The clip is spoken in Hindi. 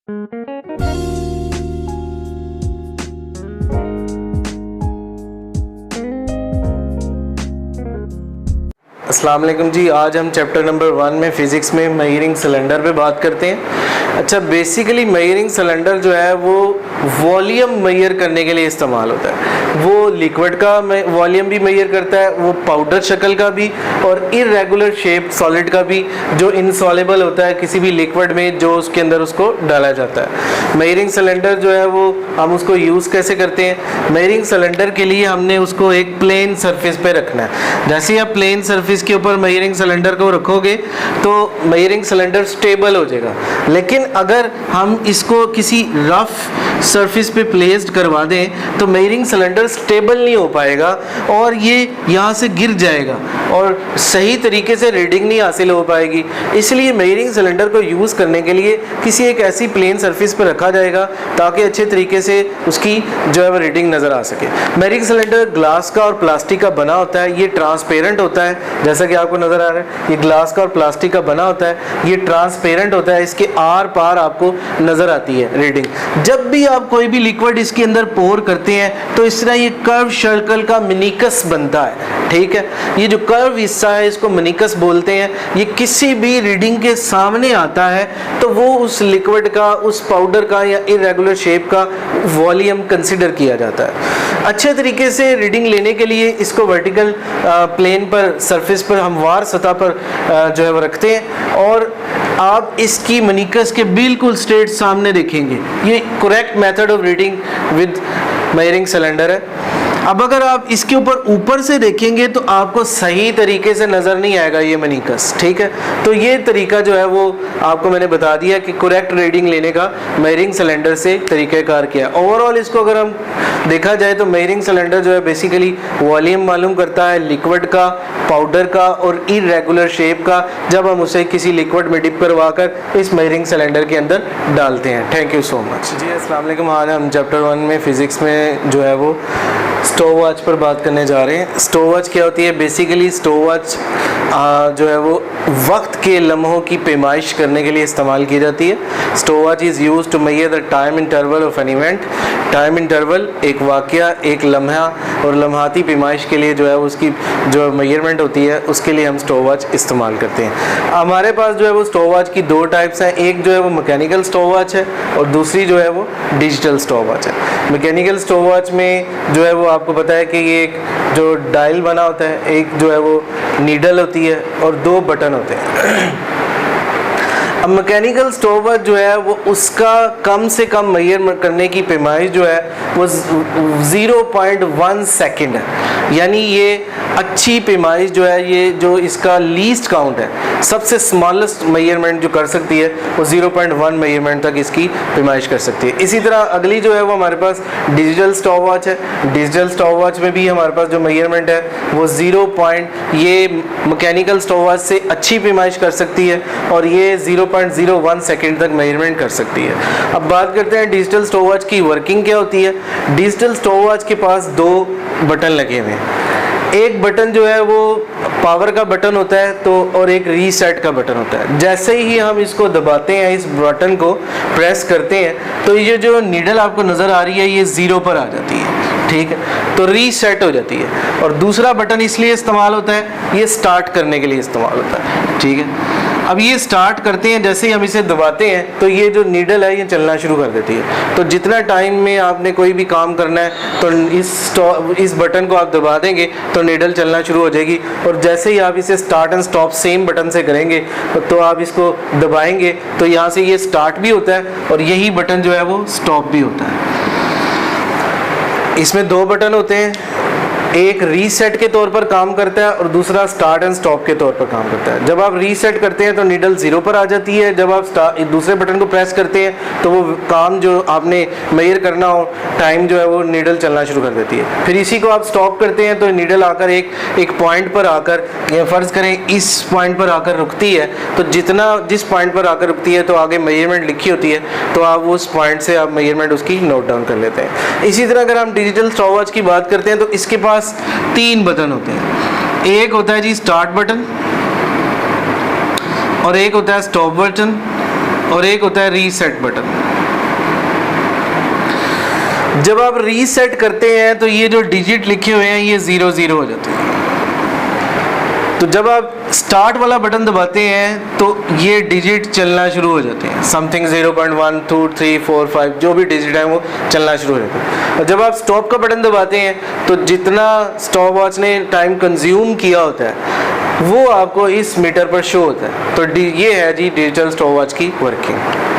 अस्सलाम वालेकुम जी। आज हम चैप्टर नंबर 1 में फ़िज़िक्स में मेजरिंग सिलेंडर पे बात करते हैं। अच्छा, बेसिकली मेजरिंग सिलेंडर जो है वो वॉल्यूम मेजर करने के लिए इस्तेमाल होता है। वो लिक्विड का वॉल्यूम भी मेजर करता है, वो पाउडर शक्ल का भी, और इरेगुलर शेप सॉलिड का भी जो इनसॉल्युबल होता है किसी भी लिक्विड में जो उसके अंदर उसको डाला जाता है। मेजरिंग सिलेंडर जो है वो हम उसको यूज़ कैसे करते हैं? मेजरिंग सिलेंडर के लिए हमने उसको एक प्लेन सरफेस पे रखना है। जैसे ही आप प्लेन सरफेस के ऊपर मेजरिंग सिलेंडर को रखोगे तो मेजरिंग सिलेंडर स्टेबल हो जाएगा। लेकिन अगर हम इसको किसी रफ सरफेस पे प्लेस्ड करवा दें तो मेजरिंग सिलेंडर स्टेबल नहीं हो पाएगा और ये यहाँ से गिर जाएगा और सही तरीके से रीडिंग नहीं हासिल हो पाएगी। इसलिए मेजरिंग सिलेंडर को यूज़ करने के लिए किसी एक ऐसी प्लेन सरफेस पर रखा जाएगा ताकि अच्छे तरीके से उसकी जो है वो रीडिंग नज़र आ सके। मेजरिंग सिलेंडर ग्लास का और प्लास्टिक का बना होता है। ये ट्रांसपेरेंट होता है, जैसा कि आपको नज़र आ रहा है। ये ग्लास का और प्लास्टिक का बना होता है। ये ट्रांसपेरेंट होता है, इसके आर पार आपको नज़र आती है रीडिंग। जब भी आप कोई भी लिक्विड इसके अंदर पोर करते हैं तो इस तरह ये कर्व सर्कल का मिनिकस बनता है। ठीक है, ये जो कर्व हिस्सा है इसको मिनिकस बोलते हैं। ये किसी भी रीडिंग के सामने आता है तो वो उस लिक्विड का, उस पाउडर का या इरेगुलर शेप का वॉल्यूम कंसिडर किया जाता है। अच्छे तरीके से रीडिंग लेने के लिए इसको वर्टिकल प्लेन पर सरफेस पर हमवार सतह पर जो है वो रखते हैं और आप इसकी मनिकस के बिल्कुल स्ट्रेट सामने देखेंगे। ये correct method of reading with measuring cylinder है। अब अगर आप इसके ऊपर से देखेंगे तो आपको सही तरीके से नज़र नहीं आएगा ये मनिकस। ठीक है, तो ये तरीका जो है वो आपको मैंने बता दिया कि करेक्ट रीडिंग लेने का मेजरिंग सिलेंडर से तरीक़ाकार क्या है। ओवरऑल इसको अगर हम देखा जाए तो मेजरिंग सिलेंडर जो है बेसिकली वॉल्यूम मालूम करता है लिक्विड का, पाउडर का और इरेगुलर शेप का, जब हम उसे किसी लिक्विड में डिप करवा कर इस मेजरिंग सिलेंडर के अंदर डालते हैं। थैंक यू सो मच जी। अस्सलाम वालेकुम। आज हम चैप्टर 1 में फ़िज़िक्स में जो है वो स्टॉप वॉच पर बात करने जा रहे हैं। स्टॉप वॉच क्या होती है? बेसिकली स्टॉप वॉच जो है वो वक्त के लम्हों की पैमाइश करने के लिए इस्तेमाल की जाती है। Stop watch is used to measure the time interval of an event. Time interval एक वाक़या, एक लम्हा और लम्हाती पैमाइश के लिए जो है उसकी जो मेजरमेंट होती है उसके लिए हम स्टॉप वॉच इस्तेमाल करते हैं। हमारे पास जो है वो स्टॉप वॉच की दो टाइप्स हैं। एक जो है वो मैकेनिकल स्टॉप वॉच है और दूसरी जो है वो डिजिटल स्टॉप वॉच है। मैकेनिकल स्टॉप वॉच में जो है वो आपको पता है कि ये एक जो डायल बना होता है, एक जो है वो नीडल होती है और दो बटन होते हैं। अब मैकेनिकल स्टॉप वॉच जो है वो उसका कम से कम मेजर करने की पैमाइश जो है वो 0.1 सेकेंड है। यानी ये अच्छी पैमाइश जो है, ये जो इसका लीस्ट काउंट है, सबसे स्मॉलेस्ट मेजरमेंट जो कर सकती है वो 0.1 मेजरमेंट तक इसकी पैमाइश कर सकती है। इसी तरह अगली जो है वो हमारे पास डिजिटल स्टॉप वॉच है। डिजिटल स्टॉप वॉच में भी हमारे पास जो मेजरमेंट है वो ये मैकेनिकल स्टॉप वॉच से अच्छी पैमाइश कर सकती है और ये 0.01 सेकेंड तक मेजरमेंट कर सकती है। अब बात करते हैं डिजिटल स्टॉप वॉच की वर्किंग क्या होती है। डिजिटल स्टॉप वॉच के पास दो बटन लगे हुए हैं। एक बटन जो है वो पावर का बटन होता है तो और एक रीसेट का बटन होता है। जैसे ही हम इसको दबाते हैं, इस बटन को प्रेस करते हैं तो ये जो नीडल आपको नज़र आ रही है ये 0 पर आ जाती है। ठीक है, तो रीसेट हो जाती है। और दूसरा बटन इसलिए इस्तेमाल होता है, ये स्टार्ट करने के लिए इस्तेमाल होता है। ठीक है, अब ये स्टार्ट करते हैं, जैसे ही हम इसे दबाते हैं तो ये जो नीडल है ये चलना शुरू कर देती है। तो जितना टाइम में आपने कोई भी काम करना है तो इस बटन को आप दबा देंगे तो नीडल चलना शुरू हो जाएगी। और जैसे ही आप इसे start and stop same button से करेंगे तो आप इसको दबाएंगे तो यहाँ से ये स्टार्ट भी होता है और यही बटन जो है वो स्टॉप भी होता है। इसमें दो बटन होते हैं, एक रीसेट के तौर पर काम करता है और दूसरा स्टार्ट एंड स्टॉप के तौर पर काम करता है। जब आप रीसेट करते हैं तो नीडल 0 पर आ जाती है। जब आप दूसरे बटन को प्रेस करते हैं तो वो काम जो आपने मेजर करना हो टाइम जो है वो नीडल चलना शुरू कर देती है। फिर इसी को आप स्टॉप करते हैं तो नीडल आकर एक पॉइंट पर आकर, फ़र्ज़ करें इस पॉइंट पर आकर रुकती है। तो जिस पॉइंट पर आकर रुकती है तो आगे मेजरमेंट लिखी होती है तो आप उस पॉइंट से आप मेजरमेंट उसकी नोट डाउन कर लेते हैं। इसी तरह अगर हम डिजिटल स्टॉप वॉच की बात करते हैं तो इसके पास 3 बटन होते हैं। एक होता है जी स्टार्ट बटन और एक होता है स्टॉप बटन और एक होता है रीसेट बटन। जब आप रीसेट करते हैं तो ये जो डिजिट लिखे हुए हैं ये 0 0 हो जाते हैं। तो जब आप स्टार्ट वाला बटन दबाते हैं तो ये डिजिट चलना शुरू हो जाते हैं, समथिंग 0.1 2 3 4 5 जो भी डिजिट है वो चलना शुरू हो जाता है। और जब आप स्टॉप का बटन दबाते हैं तो जितना स्टॉप वॉच ने टाइम कंज्यूम किया होता है वो आपको इस मीटर पर शो होता है। तो ये है जी डिजिटल स्टॉप वॉच की वर्किंग।